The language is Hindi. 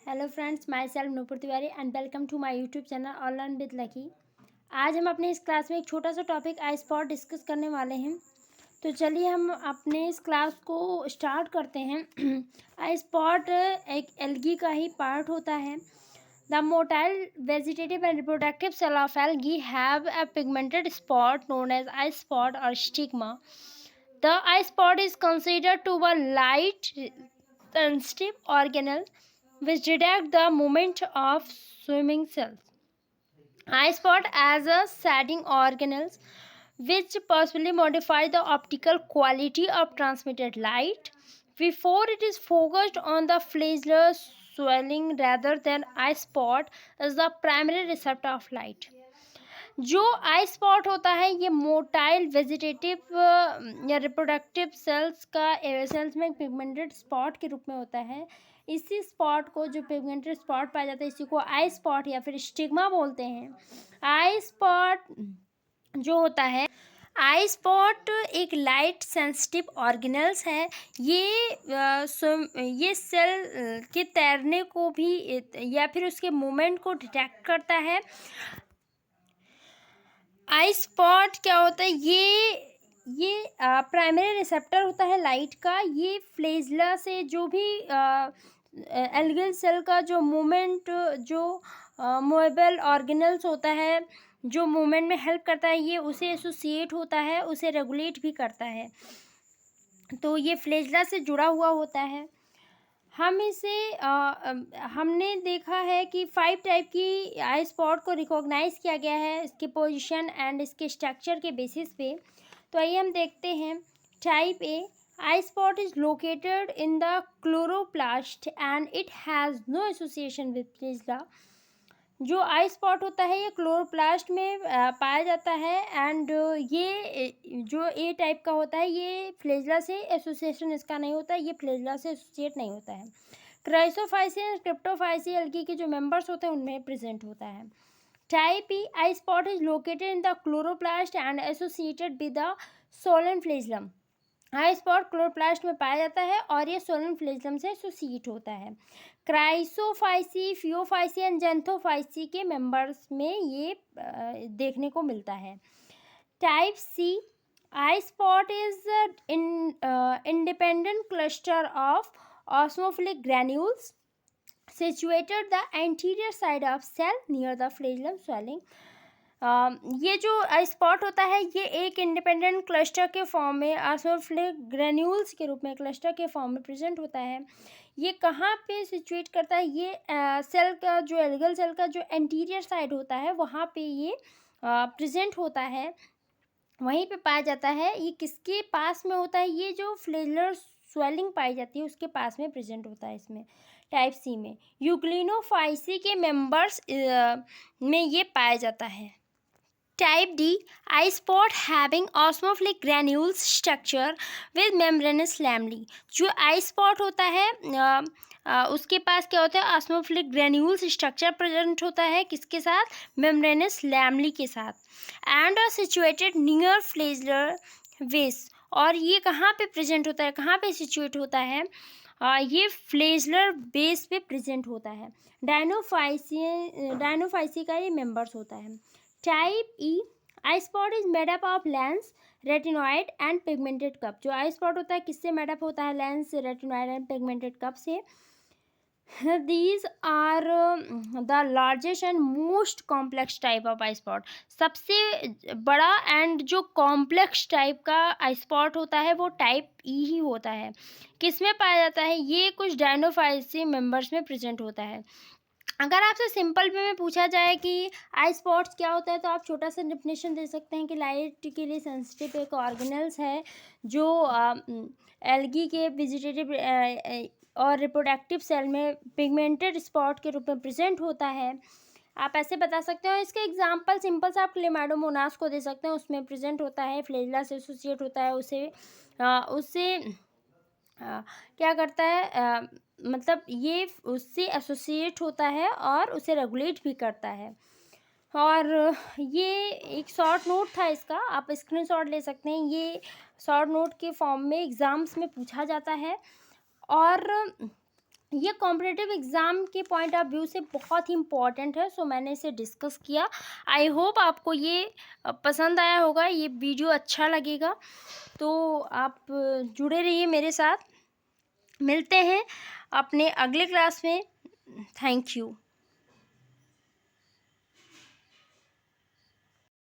Hello friends, my self Nupur Tiwari and welcome to my YouTube channel all learn with Lucky. आज हम अपने इस क्लास में एक छोटा सा टॉपिक आई स्पॉट डिस्कस करने वाले हैं। तो चलिए हम अपने इस क्लास को स्टार्ट करते हैं। आई स्पॉट एक एल्गी का ही पार्ट होता है। The motile vegetative and reproductive cell of algae have a pigmented spot known as eye spot और stigma. The eye spot is considered to be light sensitive organelle which detect the movement of swimming cells. Eye spot as a shading organelles which possibly modify the optical quality of transmitted light before it is focused on the flagellar swelling rather than eye spot is the primary receptor of light. जो आई स्पॉट होता है ये मोटाइल वेजिटेटिव या रिप्रोडक्टिव सेल्स में पिगमेंटेड स्पॉट के रूप में होता है। इसी स्पॉट को जो पिगमेंटेड स्पॉट पाया जाता है इसी को आई स्पॉट या फिर स्टिग्मा बोलते हैं। आई स्पॉट जो होता है, आई स्पॉट एक लाइट सेंसिटिव ऑर्गेनल्स है। ये सेल के तैरने को भी या फिर उसके मूवमेंट को डिटेक्ट करता है। आई स्पॉट क्या होता है, ये प्राइमरी रिसेप्टर होता है लाइट का। ये फ्लेजला से जो भी एल्गल सेल का जो मूवमेंट, जो मूवेबल ऑर्गेनल्स होता है, जो मूवमेंट में हेल्प करता है, ये उसे एसोसिएट होता है, उसे रेगुलेट भी करता है। तो ये फ्लेजला से जुड़ा हुआ होता है। हमने देखा है कि 5 टाइप की आई स्पॉट को रिकॉग्नाइज किया गया है इसके पोजीशन एंड इसके स्ट्रक्चर के बेसिस पे। तो आइए हम देखते हैं। Type A, eye spot is located in the chloroplast and it has no association with flagella. जो आई स्पॉट होता है ये क्लोरोप्लास्ट में पाया जाता है एंड ये जो ए टाइप का होता है ये फ्लेजला से एसोसिएशन इसका नहीं होता है, ये फ्लेजला से एसोसिएट नहीं होता है। क्राइसोफाइसी एंड क्रिप्टोफाइसी एल्गी के जो मेंबर्स होते हैं उनमें प्रेजेंट होता है। Type E, eye spot is located in the chloroplast and associated with the swollen flagellum. Eye spot chloroplast में पाया जाता है और ये सोलन फ्लेजलम से एसोसिएट होता है। क्राइसोफाइसी, फियोफाइसी एंड जेंथोफाइसी के मेंबर्स में ये देखने को मिलता है। Type C, eye spot is independent cluster of osmophilic granules situated the anterior side of cell near the flagellum swelling। ये जो स्पॉट होता है ये एक इंडिपेंडेंट क्लस्टर के फॉर्म में, ऑस्मोफिलिक ग्रेन्यूल्स के रूप में क्लस्टर के फॉर्म में प्रेजेंट होता है। ये कहाँ पे सिचुएट करता है, ये सेल का जो एल्गल सेल का जो एंटीरियर साइड होता है वहाँ पे ये प्रेजेंट होता है, वहीं पे पाया जाता है। ये किसके पास में होता है, ये जो फ्लेजलर स्वेलिंग पाई जाती है उसके पास में प्रेजेंट होता है इसमें। टाइप सी में यूग्लिनोफाइसी के मेंबर्स में ये पाया जाता है। Type D, eye spot having osmophilic granules structure with membranous lamellae. जो आई स्पॉट होता है उसके पास क्या होता है, ऑस्मोफिलिक ग्रैन्यूल्स स्ट्रक्चर प्रेजेंट होता है, किसके साथ, मेम्ब्रेनस लैमली के साथ। एंड आर सिचुएटेड नियर फ्लेजलर वेस। और ये कहाँ पे प्रेजेंट होता है, कहाँ पे सिचुएट होता है, ये फ्लेजलर बेस पे प्रेजेंट होता है। डायनोफाइसी का ये मेंबर्स होता है। Type E, eye spot is made up of lens, retinoid and pigmented cup. जो आई स्पॉट होता है किससे मेडअप होता है, lens, retinoid and pigmented cup से। These are the largest and most complex type of eye spot। सबसे बड़ा एंड जो कॉम्प्लेक्स टाइप का आई स्पॉट होता है वो टाइप ई ही होता है। किसमें पाया जाता है, ये कुछ डायनोफाइसी मेंबर्स में प्रेजेंट होता है। अगर आपसे सिंपल वे में पूछा जाए कि आई स्पॉट्स क्या होता है तो आप छोटा सा डेफिनेशन दे सकते हैं कि लाइट के लिए सेंसिटिव एक ऑर्गेनल्स है जो एल्गी के वेजिटेटिव और रिप्रोडक्टिव सेल में पिगमेंटेड स्पॉट के रूप में प्रेजेंट होता है। आप ऐसे बता सकते हो। इसका एग्जांपल सिंपल सा आप क्लेमाइडोमोनास को दे सकते हैं, उसमें प्रेजेंट होता है, फ्लेजला से एसोसिएट होता है, उससे क्या करता है, मतलब ये उससे एसोसिएट होता है और उसे रेगुलेट भी करता है। और ये एक शॉर्ट नोट था इसका, आप स्क्रीनशॉट ले सकते हैं। ये शॉर्ट नोट के फॉर्म में एग्ज़ाम्स में पूछा जाता है। और ये कॉम्पिटिटिव एग्ज़ाम के पॉइंट ऑफ व्यू से बहुत ही इम्पॉर्टेंट है, सो मैंने इसे डिस्कस किया। आई होप आपको ये पसंद आया होगा, ये वीडियो अच्छा लगेगा, तो आप जुड़े रहिए मेरे साथ। मिलते हैं अपने अगले क्लास में। Thank you.